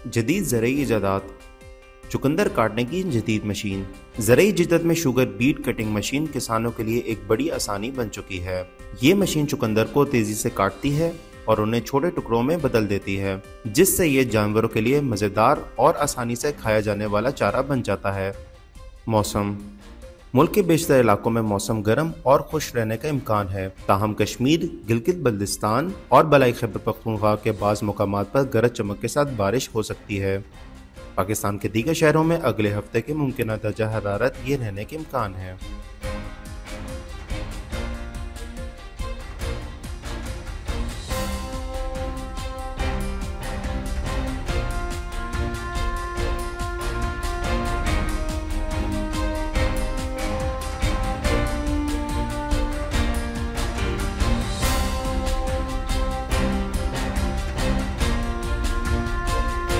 जदीद ज़रूरी ईजादात। चुकंदर काटने की जदीद मशीन। ज़रूरी जिद्दत में शुगर बीट कटिंग मशीन किसानों के लिए एक बड़ी आसानी बन चुकी है। ये मशीन चुकंदर को तेज़ी से काटती है और उन्हें छोटे टुकड़ों में बदल देती है, जिससे ये जानवरों के लिए मज़ेदार और आसानी से खाया जाने वाला चारा बन जाता है। मौसम। मुल्क के बेशतर इलाकों में मौसम गर्म और खुश रहने का इम्कान है, ताहम कश्मीर, गिलगित बल्तिस्तान और बलाई खैबर पख्तूनख्वा के बाज़ मकामात पर गरज चमक के साथ बारिश हो सकती है। पाकिस्तान के दीगर शहरों में अगले हफ्ते के मुमकिन दर्जा हरारत ये रहने के इम्कान है।